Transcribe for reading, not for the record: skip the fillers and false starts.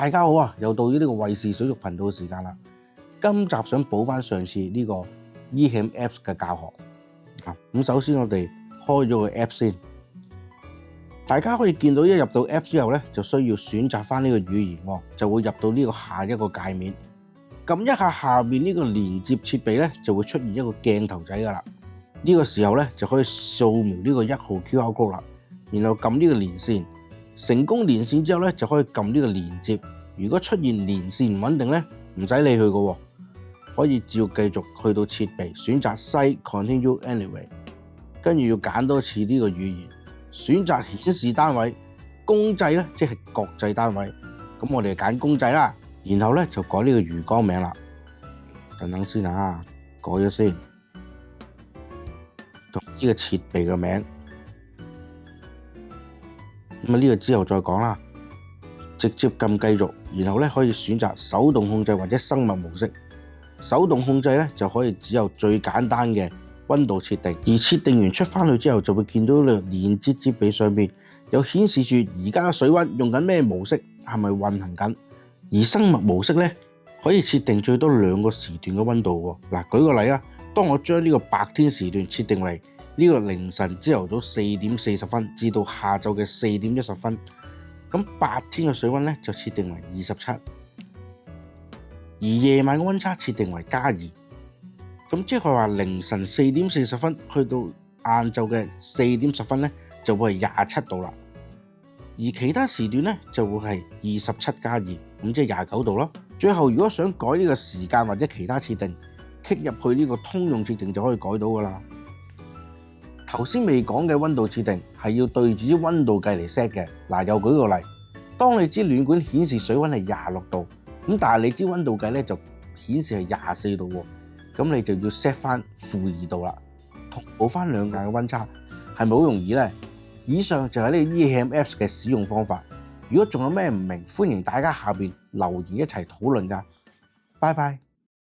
大家好啊！又到咗呢個衛士水族頻道嘅時間啦。今集想補翻上次呢個 eHam Apps 嘅教學啊。咁首先我哋開咗個 App 先，大家可以見到一入到 App 之後咧，就需要選擇翻呢個語言喎，就會入到呢個下一個界面。撳一下下邊呢個連接設備咧，就會出現一個鏡頭仔噶啦。呢個時候咧就可以掃描呢個1號 QR code 啦，然後撳呢個連線。成功連線之後咧，就可以撳呢個連接。如果出現連線唔穩定咧，唔使理佢嘅喎，可以照繼續去到設備，選擇 Site Continue Anyway， 跟住要揀多次呢個語言，選擇顯示單位公制咧，即係國際單位。咁我哋揀公制啦，然後咧就改呢個魚缸名啦。等先啊，改咗先，同呢個設備嘅名。咁呢個之後再講啦，直接撳繼續，然後咧可以選擇手動控制或者生物模式。手動控制咧就可以只有最簡單嘅溫度設定，而設定完出翻去之後，就會見到呢個連接設備上面有顯示住而家嘅水溫用緊咩模式，係咪運行緊。而生物模式咧可以設定最多2個時段嘅溫度喎。嗱，舉個例啊，當我將呢個白天時段設定為呢個凌晨朝頭早4點40分至到下晝嘅4點10分，咁白天嘅水溫咧就設定為27，而夜晚嘅溫差設定為+2，咁即係話凌晨4點40分去到晏晝嘅4點10分咧就會係27度啦，而其他時段咧就會係27+2，咁即係29度咯。最後如果想改呢個時間或者其他設定，click 入去呢個通用設定就可以改到噶啦。頭先未講嘅溫度設定係要對住啲溫度計嚟 set 嘅。嗱，又舉個例，當你支暖管顯示水溫係26度，咁但係你支溫度計咧就顯示係24度喎，咁你就要 set 翻-2度啦，同補翻兩間嘅溫差，係咪好容易咧？以上就係呢個 eHam Apps 嘅使用方法。如果仲有咩唔明，歡迎大家下邊留言一齊討論㗎。拜拜。